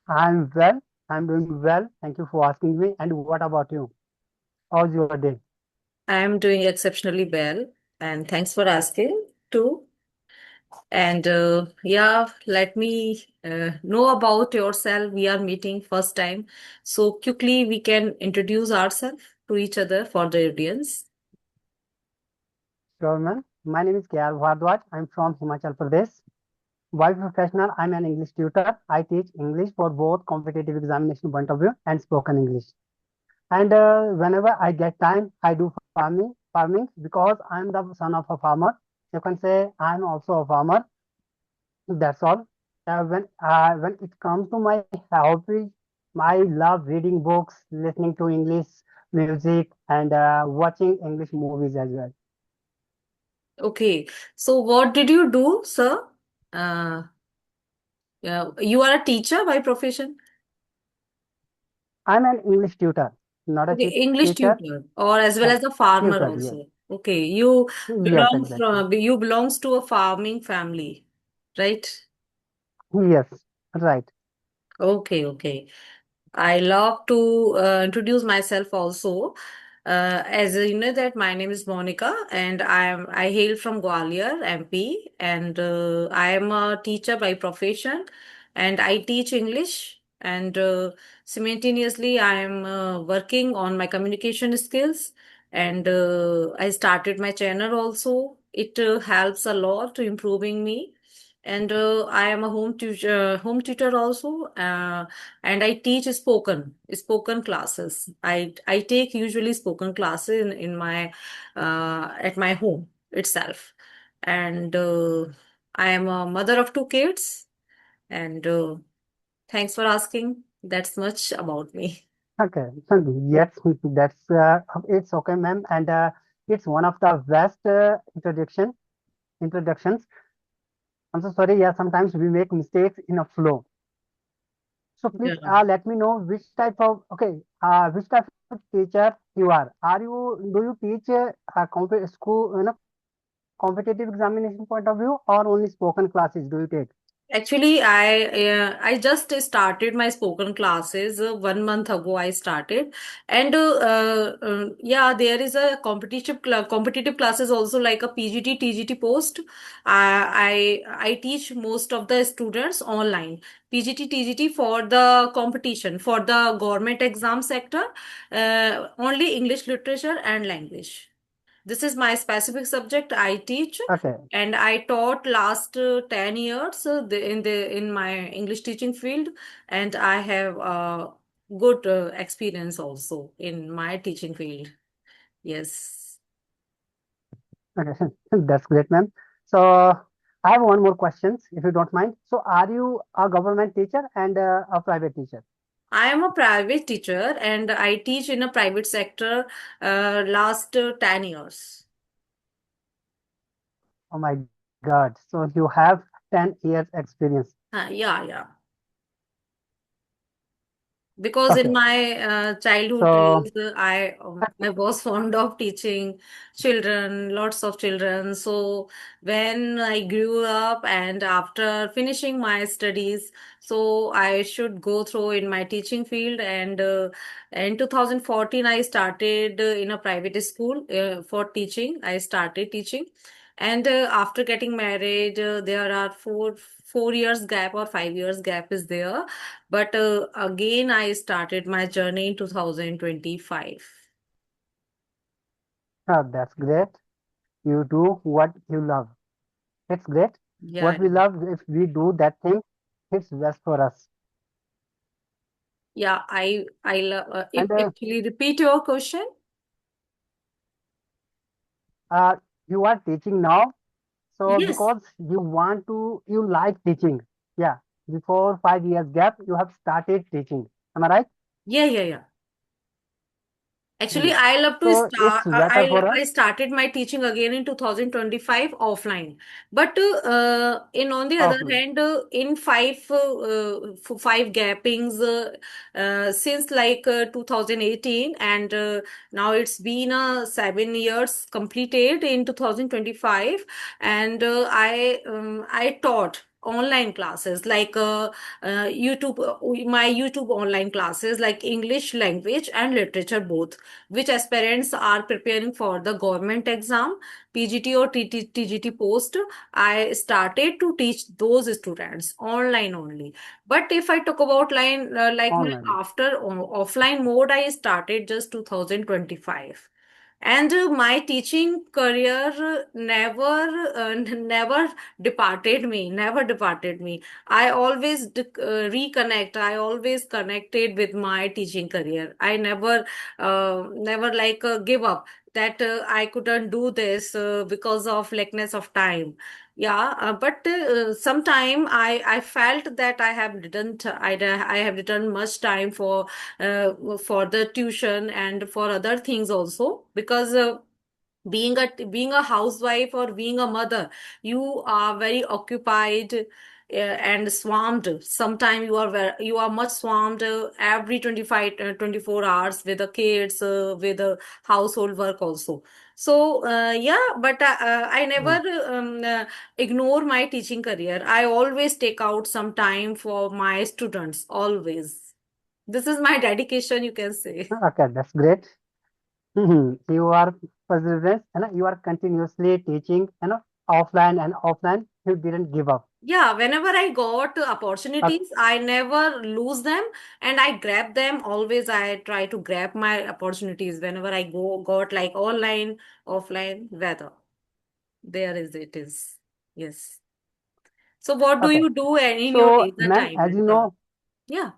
I'm well. I'm doing well. Thank you for asking me. And what about you? How's your day? I'm doing exceptionally well, and thanks for asking too. And yeah, let me know about yourself. We are meeting first time, so quickly we can introduce ourselves to each other for the audience. Sure, man. My name is KR Bhardwaj. I'm from Himachal Pradesh. By professional, I'm an English tutor. I teach English for both competitive examination point of view and spoken English. And whenever I get time, I do farming because I'm the son of a farmer. You can say I'm also a farmer. That's all. When it comes to my hobby, I love reading books, listening to English music, and watching English movies as well. Okay, so what did you do, sir? Uh, you are a teacher by profession. I'm an English tutor, not a Okay, English teacher. tutor, or as well Uh, as a farmer tutor, yes, also. Okay, you yes, belong exactly. from you belongs to a farming family, right? Yes, right. Okay, okay. I love to introduce myself also. As you know that my name is Monica and I hail from Gwalior, MP, and I am a teacher by profession and I teach English and simultaneously I am working on my communication skills and I started my channel also. It helps a lot to improving me and I am a home tutor also. And I teach spoken classes. I take usually spoken classes in my at my home itself, and I am a mother of two kids. And thanks for asking. That's much about me. Okay. Yes, that's it's okay, ma'am, and it's one of the best introductions. I'm so sorry. Yeah, sometimes we make mistakes in a flow. So please Yeah. let me know which type of teacher you are. Do you teach school, competitive examination point of view or only spoken classes do you take? Actually, I just started my spoken classes 1 month ago. I started, and yeah, there is a competitive classes also like a PGT TGT post. I teach most of the students online PGT TGT for the competition for the government exam sector, only English literature and language. This is my specific subject I teach, Okay. and I taught last 10 years in my English teaching field, and I have good experience also in my teaching field. Yes. Okay. That's great, ma'am. So I have one more questions, if you don't mind. So are you a government teacher and a private teacher? I am a private teacher and I teach in a private sector last 10 years. Oh my God. So you have 10 years experience. Yeah, yeah. Because in Okay. my childhood So days, I was fond of teaching children, lots of children. So when I grew up and after finishing my studies, so I should go through in my teaching field. And in 2014, I started in a private school for teaching. I started teaching. And after getting married, there are 4 years gap or 5 years gap is there, but again, I started my journey in 2025. that's great. You do what you love. It's great. Yeah, What we love, if we do that thing, it's best for us. yeah. I love. If And actually repeat your question. uh, you are teaching now. So Yes. because you like teaching. Yeah. Before 5 years gap, you have started teaching. Am I right? Yeah, yeah, yeah. Actually, Yes. I love to So it's start. better for us. I started my teaching again in 2025 offline. But in on the other Offline. hand, in five gappings since like 2018, and now it's been 7 years completed in 2025, and I taught. online classes like YouTube, my YouTube online classes like English language and literature both, which aspirants are preparing for the government exam, PGT or TGT post. I started to teach those students online only. But if I talk about like my Online. after offline mode, I started just 2025. And my teaching career never departed me. I always reconnect. I always connected with my teaching career. I never like give up that I couldn't do this because of lackness of time. Yeah, but sometime I felt that I have done much time for the tuition and for other things also, because being a housewife or being a mother, you are very occupied and swamped. Sometimes you are much swamped every 25 24 hours with the kids, with the household work also. So yeah, but I never Mm. ignore my teaching career. I always take out some time for my students, always. This is my dedication, you can say. Okay, that's great. You are perseverance, and you are continuously teaching, offline. You didn't give up. Yeah, whenever I got Okay, opportunities, I never lose them and I grab them. Always I try to grab my opportunities whenever I got like online, offline, whether there is it is. Yes. So what do okay. you do in your So, leisure ma'am, time as and you stuff? know, Yeah.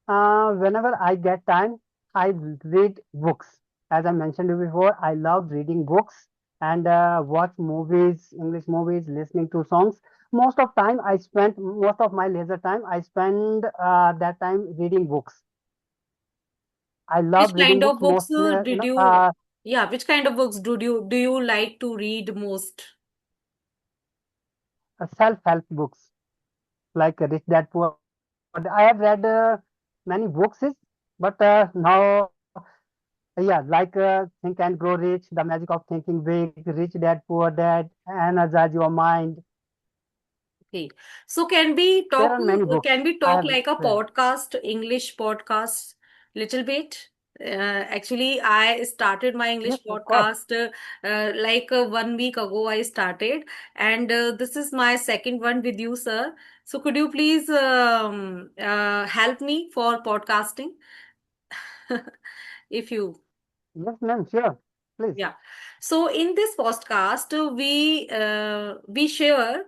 whenever I get time, I read books. As I mentioned you before, I love reading books and watch movies, English movies, listening to songs. Most of my leisure time, I spend that time reading books. I Which love reading kind books of books mostly, did you, yeah, which kind of books do you like to read most? self-help books like Rich Dad Poor Dad. I have read many books, but now, yeah, like Think and Grow Rich, The Magic of Thinking Big, Rich Dad Poor Dad, Energize Your Mind. Okay. So There are many books can we I talk have like a read. podcast, English podcast, little bit? Actually, I started my Yes, English of course. podcast like 1 week ago. I started, and this is my second one with you, sir. So could you please help me for podcasting, if you Yes, ma'am, sure. Please. yeah. So in this podcast, we share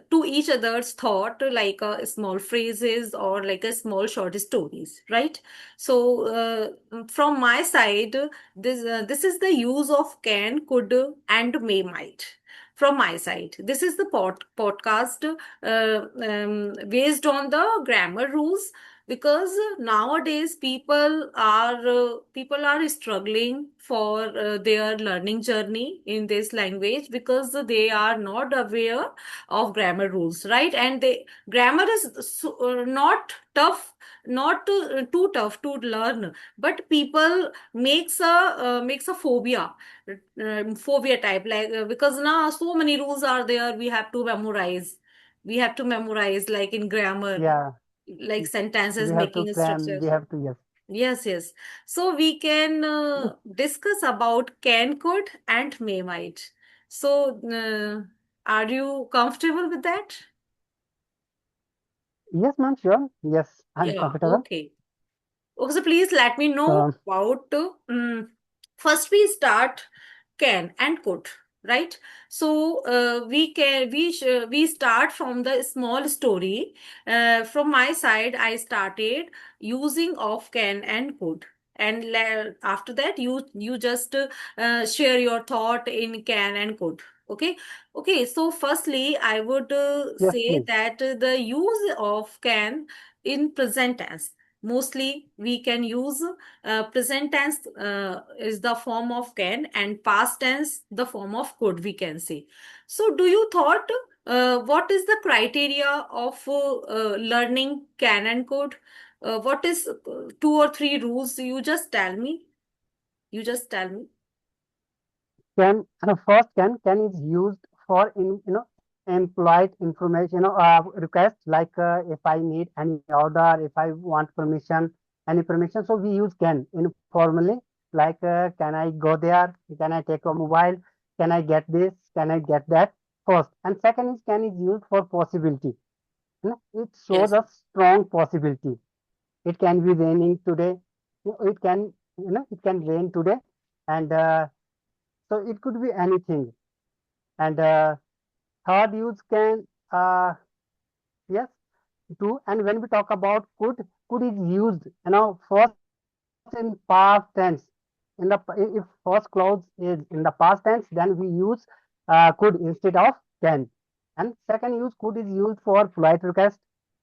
to each other's thought like small phrases or like a small short stories, right? So from my side, this is the use of can, could, and may, might. From my side, this is the podcast based on the grammar rules, because nowadays people are struggling for their learning journey in this language, because they are not aware of grammar rules, right? And the grammar is not tough, not too tough to learn, but people makes a phobia type, like because now so many rules are there, we have to memorize like in grammar, Yeah, like sentences we have to making a cram, structure. we have to, yes. Yes, yes. So we can Yes, discuss about can, could, and may, might. So, are you comfortable with that? yes, ma'am, sure. Yes, I'm Yeah, comfortable. okay. Okay, so please let me know So, about first we start can and could, right? So we start from the small story. From my side, I started using of can and could, and after that you just share your thought in can and could. Okay, okay. So firstly, I would yes, say please. that the use of can in present tense, mostly we can use present tense is the form of can, and past tense the form of could, we can say. So do you thought what is the criteria of learning can and could? What is two or three rules? You just tell me. You just tell me. Can, first can is used for in, impolite information, request, like if I need any order, if I want permission, any permission, so we use can informally, like can I go there? Can I take a mobile? Can I get this? Can I get that? First. And second is can is used for possibility. It shows Yes. a strong possibility. It can be raining today. It can, it can rain today, and so it could be anything. And third use can, yes, do. And when we talk about could is used, first in past tense. In the if first clause is in the past tense, then we use could instead of can. And second use could is used for polite request.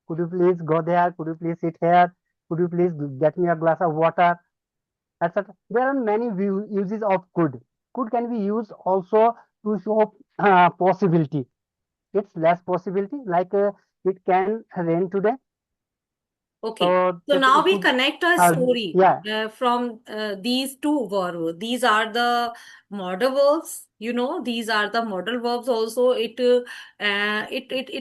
Could you please go there? Could you please sit here? Could you please get me a glass of water? Etc. There are many uses of could. Could can be used also to show possibility. It's less possibility, like it can rain today. Okay. So So now it we could, connect a story yeah, from these two verbs. These are the modal verbs. These are the modal verbs also. It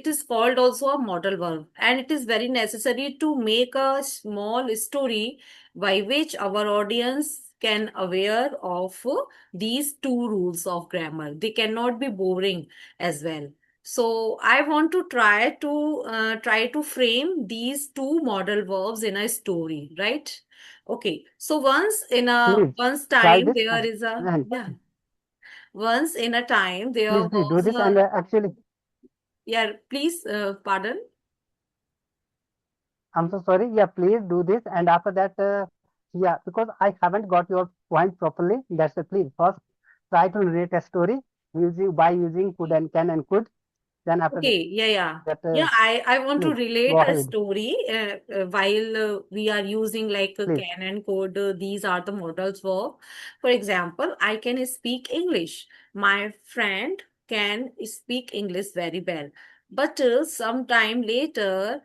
is called also a modal verb, and it is very necessary to make a small story by which our audience can aware of these two rules of grammar. They cannot be boring as well. So I want to try to frame these two modal verbs in a story, right? Okay. So please once try time this, there is a and yeah. Once in a time there please do was this. a And actually, yeah, please pardon. I'm so sorry. Yeah, please do this. And after that, yeah, because I haven't got your point properly. That's it. Please first try to narrate a story using by using could and can and could. Then after Okay, yeah, yeah. that, Yeah, I want to please go relate a ahead. story while we are using like Please. can and could. These are the modals verb. For example, I can speak English. My friend can speak English very well. But sometime later,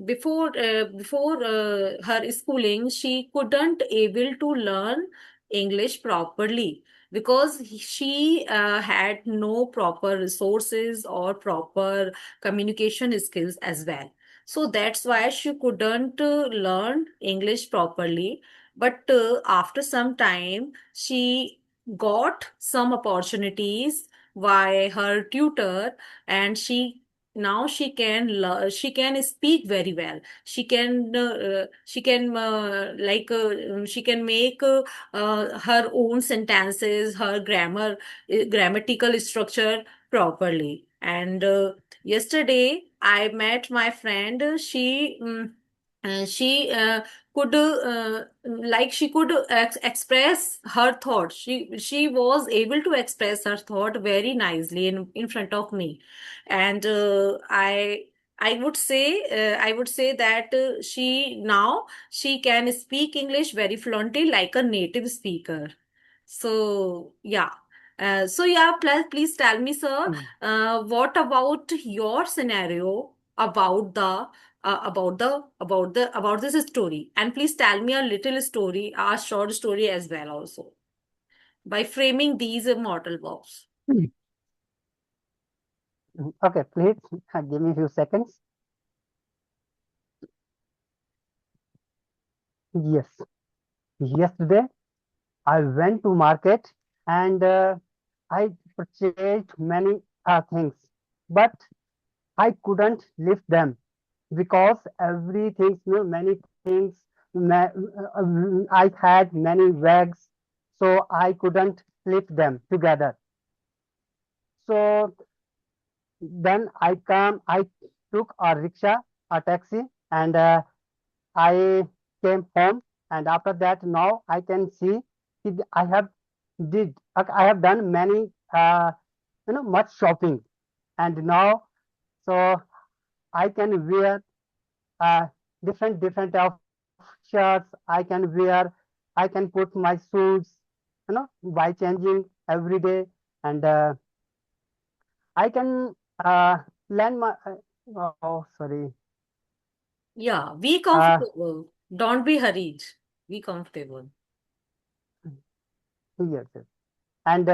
before her schooling, she couldn't able to learn English properly because she had no proper resources or proper communication skills as well. So that's why she couldn't learn English properly. But after some time, she got some opportunities by her tutor, and she can speak very well. She can make her own sentences, her grammatical structure properly. And yesterday, I met my friend. She could she could express her thought. She was able to express her thought very nicely in front of me, and I would say that she can speak English very fluently like a native speaker. So yeah. Please tell me, sir, Mm. what about your scenario about this story? And please tell me a little story, a short story as well, also by framing these mortal verbs. Okay, please give me a few seconds. Yes. Yesterday, I went to market and I purchased many things, but I couldn't lift them because everything, many things, I had many bags, so I couldn't lift them together. So then I took a rickshaw, a taxi, and I came home. And after that, now I can see I have I have done many, much shopping, and now so I can wear uh, different of shirts. I can put my suits, by changing every day, and I can learn my. Oh, sorry. Yeah, be Uh, comfortable. Don't be hurried. Be comfortable. yes, yes. And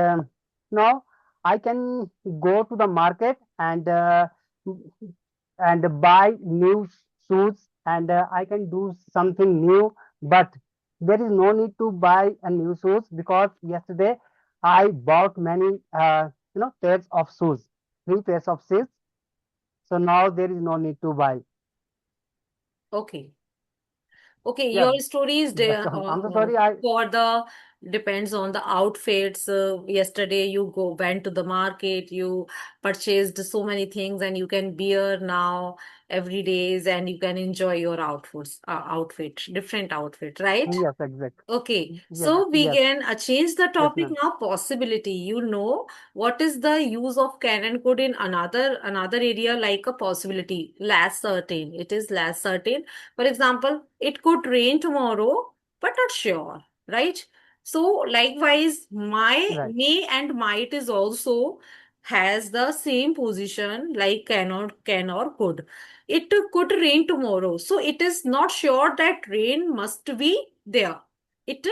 now I can go to the market and buy new shoes, and I can do something new. But there is no need to buy a new shoes because yesterday I bought many pairs of shoes, three pairs of shoes. So now there is no need to buy. Okay. Okay, Yeah, your story is that's there all. I'm so sorry. I for the depends on the outfits. Yesterday you went to the market, you purchased so many things, and you can wear now every days, and you can enjoy your different outfit, right? Yes, exact. Okay, Yes, so we yes, can change the yes, topic ma'am. now. Possibility. You know what is the use of can and could in another area like a possibility, less certain. It is less certain. For example, it could rain tomorrow, but not sure, right? So likewise, my Right. may and might is also has the same position like can or could. It could rain tomorrow, so it is not sure that rain must be there. It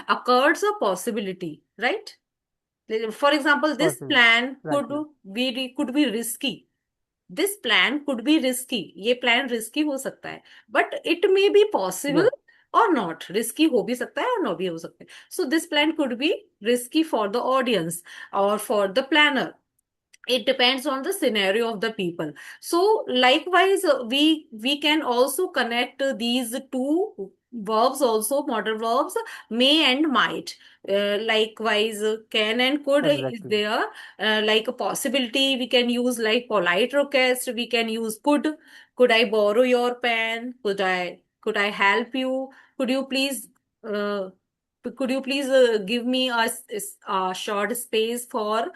occurs a possibility, right? For example, this Possible. plan Right, ma'am. could be risky. This plan could be risky. ये plan risky हो सकता है, but it may be possible Yes, or not. Risky हो भी सकता है और not भी हो सकता है. So this plan could be risky for the audience or for the planner. It depends on the scenario of the people. So likewise, we can also connect these two verbs, also modal verbs, may and might. Likewise, can and could is exactly. there. Like a possibility, we can use like polite request. We can use could I borrow your pen? Could I help you? Could you please uh, could you please give me a short space for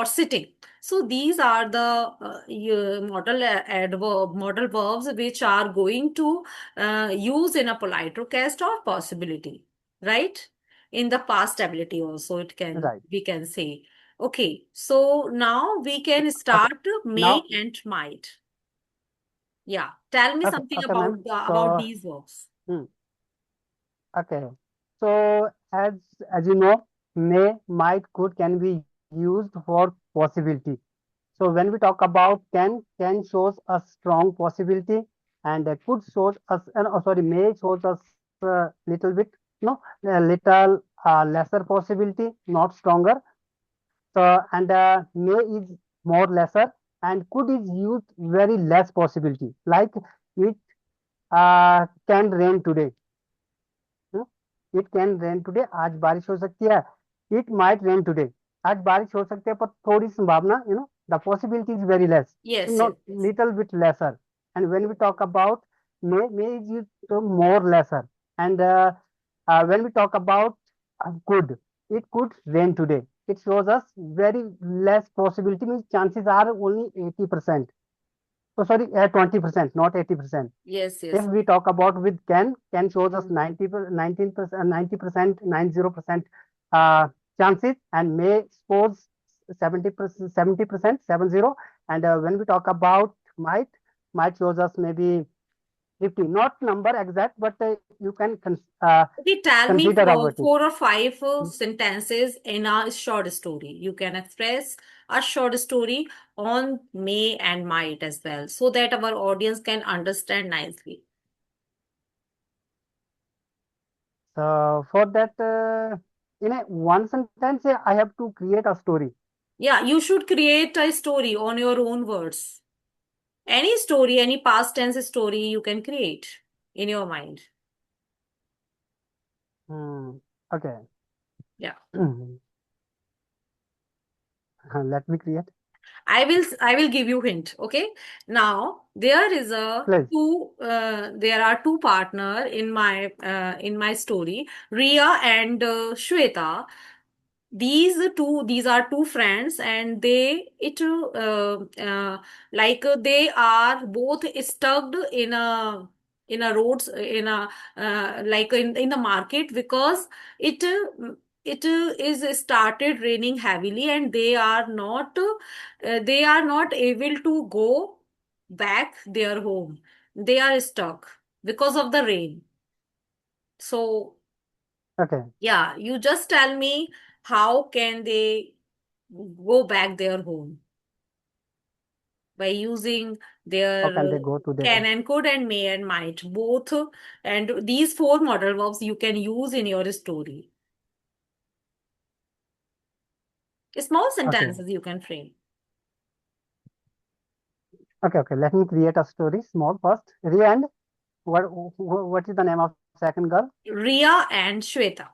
sitting? So these are the model verbs which are going to use in a polite request or possibility, right? In the past ability also it can Right. we can say. Okay, so now we can Okay. start may Now, and might. Yeah, tell me okay, something okay, ma'am. about So, these verbs. hmm, okay. So, as you know, may, might, could can be used for possibility. So when we talk about can shows a strong possibility, and could shows us, sorry, may shows us a little bit, a little lesser possibility, not stronger. So and may is more lesser, and could is used very less possibility. Like it can rain today. It can rain today, आज बारिश हो सकती है. It might rain today, आज बारिश हो सकती है पर थोड़ी संभावना, the possibility is very less, Yes, yes, not little bit lesser. And when we talk about may is use more lesser. And when we talk about could, it could rain today, it shows us very less possibility, means chances are only 80%. So sorry, 20%, not 80%. yes, If yes, we talk about with can shows us 19%, 90%, 90% uh, chances, and may suppose 70%, 70%, 70. And when we talk about might shows us maybe 50, not number exact, but you can okay, tell me consider about it. 4 or 5 sentences in a short story. You can express a short story on may and might as well, so that our audience can understand nicely. So for that, in a one sentence, I have to create a story. Yeah, you should create a story on your own words. Any story, any past tense story you can create in your mind. Hmm. Okay. Yeah. Let me create. I will give you hint. Okay. Now Please. there are two partner in my story, Ria and Shweta. These are two friends, and they are both stuck in a roads in a like in the market because it is started raining heavily, and they are not able to go back their home. They are stuck because of the rain. So Okay. yeah, you just tell me how can they go back their home by using How their can they go to can their? and could and may and might both. And these four modal verbs you can use in your story. Small Okay, sentences you can frame. okay. Let me create a story. Small first. Ria and what is the name of second girl? Ria and Shweta.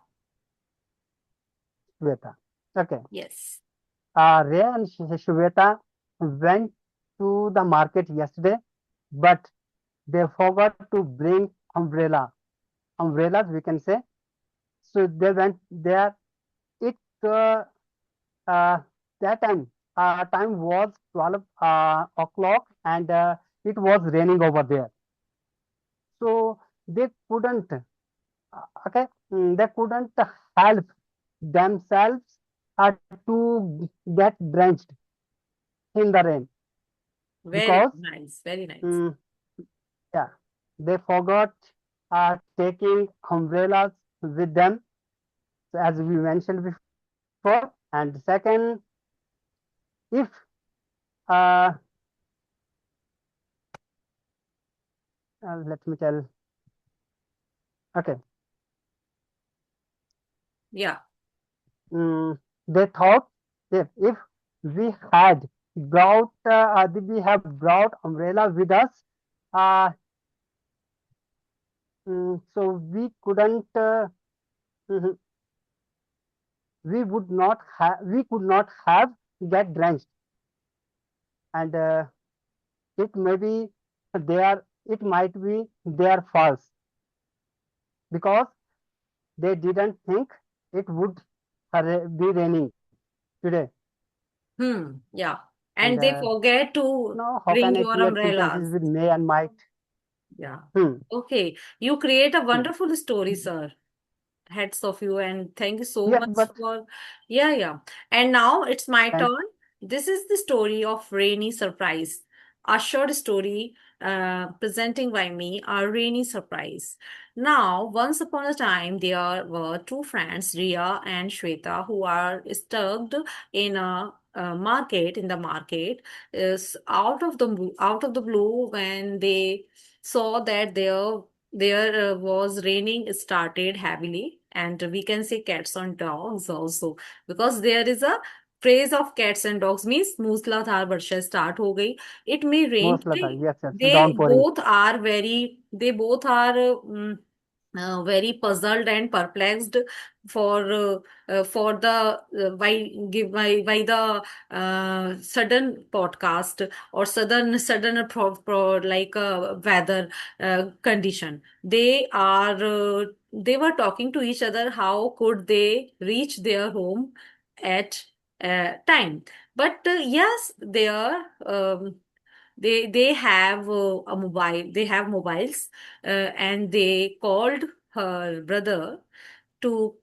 Shweta. Okay. Yes. Ria and Shweta went to the market yesterday, but they forgot to bring umbrellas, we can say. So they went there. It uh, that time was 12 o'clock, and it was raining over there. So they couldn't okay they couldn't help themselves uh, to get drenched in the rain Very because nice. Very nice. mm, yeah, they forgot taking umbrellas with them, so as we mentioned before. And second, if uh, let me tell. Okay, Yeah. they thought that if we had we have brought umbrella with us, uh, so mhm, we could not have get drenched, and it may be it might be their fault because they didn't think it would be raining today. Yeah. And And they forget to how bring can I your create sentences umbrellas. with may and might? Yeah. Hmm. Okay. You create a Hmm. wonderful story, sir. Heads of you, and thank you so Yes, much but for, yeah, yeah. And now it's my thank turn. This is the story of Rainy Surprise, a short story presenting by me, a rainy surprise. Now, once upon a time, there were two friends, Ria and Shweta, who are stuck in a market. In the market, is out of the blue when they saw that there was raining started heavily, and we can say cats and dogs also, because there is a phrase of cats and dogs means मूसलाधार वर्षा start हो गई. It may rain Musladhar, today. yes, yes, They downpouring. both are very puzzled and perplexed for the by the sudden podcast or sudden like weather condition. They were talking to each other how could they reach their home at time. But yes, they have a mobile. They have mobiles, and they called her brother to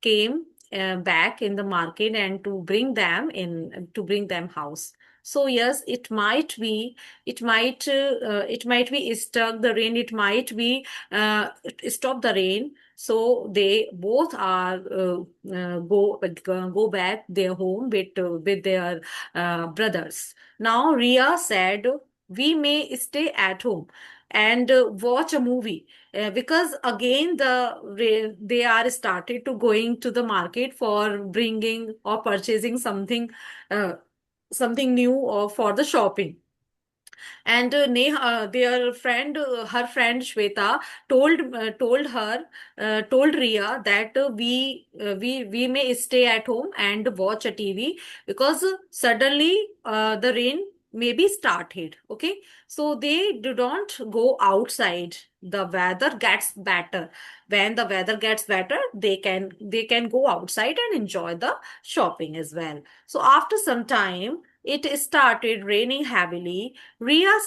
came back in the market and to bring them house. So yes, it might be stuck the rain. It might be stop the rain. So they both are go back their home with their brothers. Now Ria said, we may stay at home and watch a movie, because again they are started to going to the market for bringing or purchasing uh, something new or for the shopping. And her friend Shweta told Ria that we may stay at home and watch a TV, because suddenly the rain maybe started. Okay, so they do not go outside. The weather gets better. When the weather gets better, they can go outside and enjoy the shopping as well. So after some time, it started raining heavily. Ria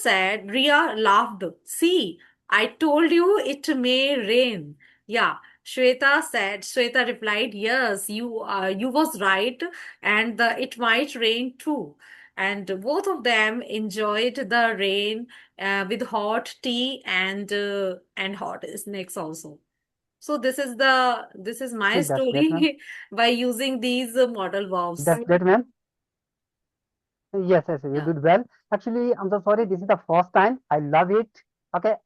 laughed. See, I told you it may rain. Yeah. Shweta replied, yes, you was right, and it might rain too. And both of them enjoyed the rain with hot tea and hot snacks also. So this is my That's great, man. story by using these model verbs. That's great, man. Yes, you Yeah. did well. Actually, I'm so sorry. This is the first time. I love it. Okay,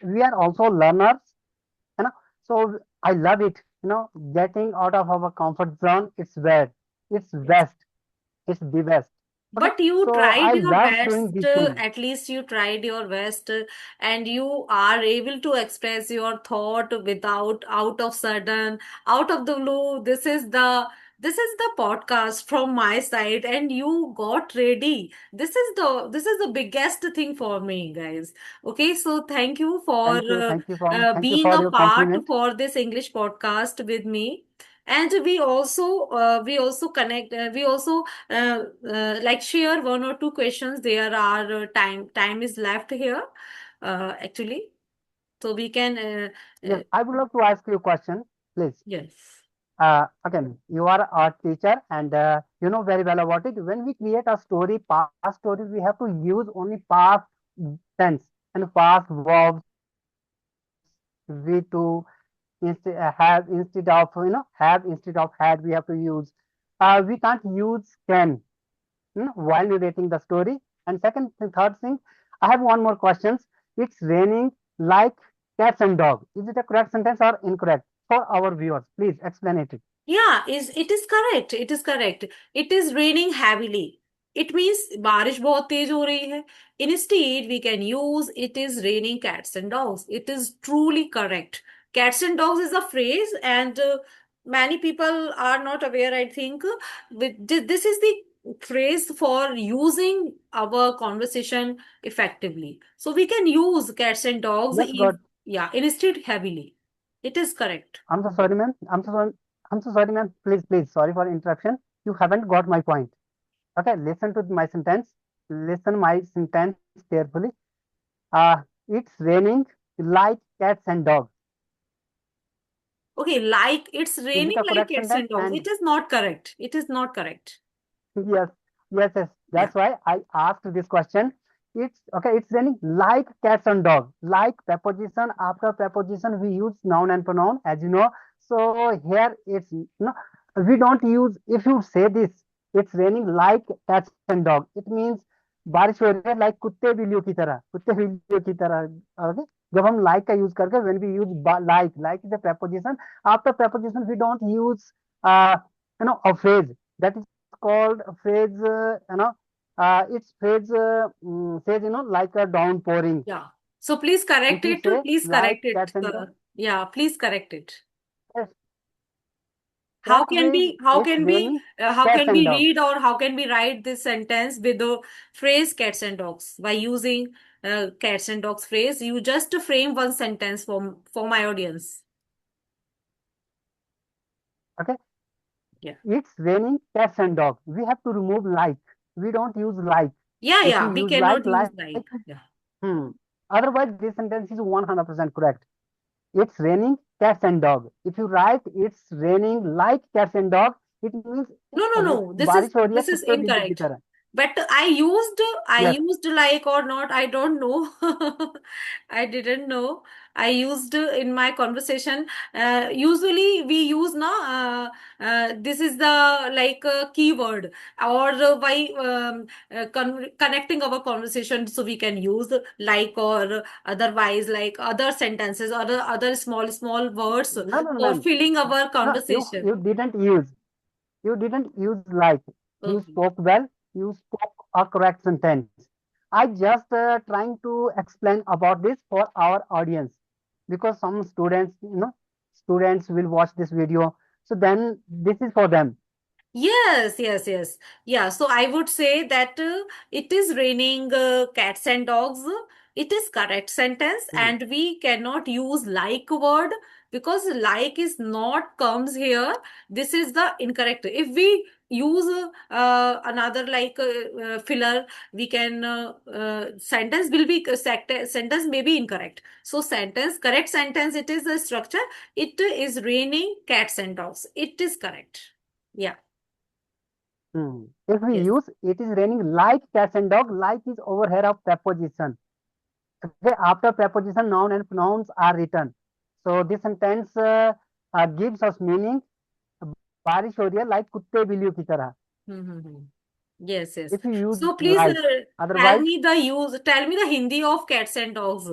we are also learners, you know. So I love it. Getting out of our comfort zone. It's best. It's Yes. best. It's the best. Okay, But you so tried I your love doing best, this thing. at least you tried your best, and you are able to express your thought without out of sudden, out of the blue. This is the podcast from my side, and you got ready. This is the biggest thing for me, guys. Okay, so thank you for Thank you being for a your part compliment. for this English podcast with me. And we also connect we also like share one or two questions. There are time is left here, actually, so we can Yes, I would love to ask you a question, please. yes. Again, you are a teacher and you know very well about it. When we create a story, past story, we have to use only past tense and past verbs. We to have instead of have instead of had we have to use. We can't use can while narrating the story. And third thing, I have one more questions. It's raining like cats and dog. Is it a correct sentence or incorrect? For our viewers, please explain it. Yeah, it is correct. It is correct. It is raining heavily. It means बारिश बहुत तेज हो रही है. Instead, we can use it is raining cats and dogs. It is truly correct. Cats and dogs is a phrase, and many people are not aware, I think. This is the phrase for using our conversation effectively. So we can use cats and dogs Yes, if, God. yeah, instead heavily. It is correct. I'm so sorry, ma'am. I'm so sorry, ma'am. Please. Sorry for interruption. You haven't got my point. Okay, listen to my sentence. Listen my sentence carefully. It's raining like cats and dogs. Okay, like it's Is it raining a like correct cats sentence? and dogs. And It is not correct. It is not correct. yes, yes. Yeah. That's why I asked this question. It's okay. It's raining like cats and dogs. Like preposition after preposition, we use noun and pronoun, as you know. So here it's no, we don't use. If you say this, it's raining like cats and dogs. It means बारिश हो रही है like कुत्ते बिल्लियों की तरह, कुत्ते बिल्लियों की तरह. Okay. जब हम like का use करके when we use like is a preposition. After preposition, we don't use a phrase that is called a phrase, it's phrase says, like a downpouring. Yeah. So please correct If you it. say Please like correct it. cats and dogs, Yeah, please correct it. yes, How correct can way is we how it's can we raining how cats can and we dogs. read or how can we write this sentence with the phrase cats and dogs by using cats and dogs phrase? You just frame one sentence for my audience. Okay, Yeah. it's raining cats and dogs. We have to remove like. We don't use like. Yeah, If yeah. we We use cannot use like, like. Yeah. hmm. Otherwise, this sentence is 100% correct. It's raining cats and dog. If you write it's raining like cats and dog, it means No, no, no. This is बारिश हो रही है this is कुत्ते बिल्लियों की incorrect. तरह. But I Yes. used like or not, I don't know. I didn't know. I used in my conversation. Usually we use this is the like keyword or by connecting our conversation, so we can use like or otherwise like other sentences or other small words No, for ma'am. filling our No, conversation. you didn't use like. You Okay. spoke well. You spoke a correct sentence. I just trying to explain about this for our audience because some students, students will watch this video. So then this is for them. Yes, yes, yes. Yeah, so I would say that it is raining cats and dogs. It is correct sentence, Hmm. and we cannot use like word because like is not comes here. This is the incorrect. If we use another like filler, we can sentence will be sentence may be incorrect. So sentence correct sentence, it is a structure. It is raining cats and dogs. It is correct. Yeah. If we Yes. use it is raining like cats and dog, like is over here of preposition. Okay, after preposition, noun and pronouns are written. So this sentence gives us meaning. बारिश हो रही है like कुत्ते बिल्लियों की तरह. Hmm. Yes, yes. if you use So please right. tell Otherwise, me tell me the Hindi of cats and dogs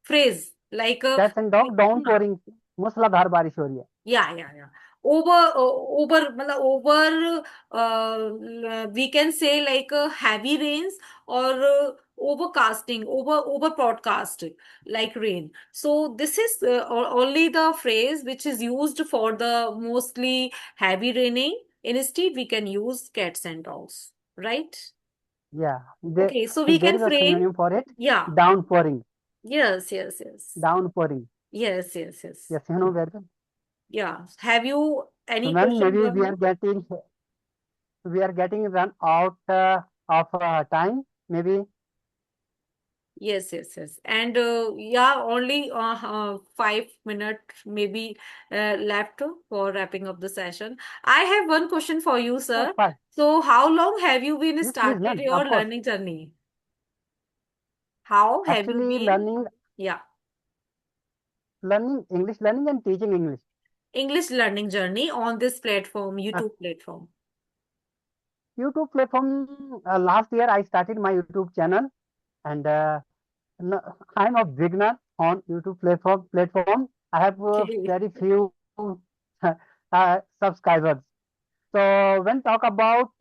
phrase like cats and dog down हाँ, pouring, मूसलाधार बारिश हो रही है. yeah. Over मतलब over we can say like heavy rains or overcasting over broadcast like rain. So this is only the phrase which is used for the mostly heavy raining. Instead, we can use cats and dogs, right? Yeah, Okay, so we there can is a frame. synonym for it. Yeah. Downpouring, Yes. downpouring. Yes. Yes, you know very well. Yeah. Have you So, any ma'am, question maybe for me? we are getting run out of time. Maybe Yes. And yeah, only 5 minutes maybe left for wrapping up the session. I have one question for you, oh, sir. fine. So, how long have you been Yes, please, started ma'am. your Of course. learning journey? How have you Actually, been? Yeah, learning English, learning and teaching English. English learning journey on this platform, Uh, YouTube platform. YouTube platform. Last year, I started my YouTube channel, and no, I'm a beginner on YouTube platform. I have Okay. very few subscribers. So when talk about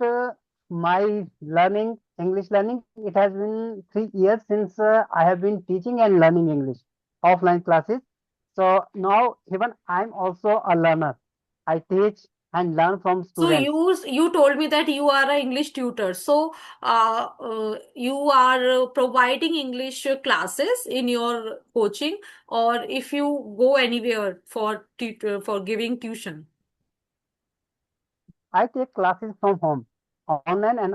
my learning, English learning, it has been 3 years since I have been teaching and learning English offline classes. So now even I'm also a learner. I teach and learn from So students. you told me that you are an English tutor. So you are providing English classes in your coaching, or if you go anywhere for giving tuition. I take classes from home, online and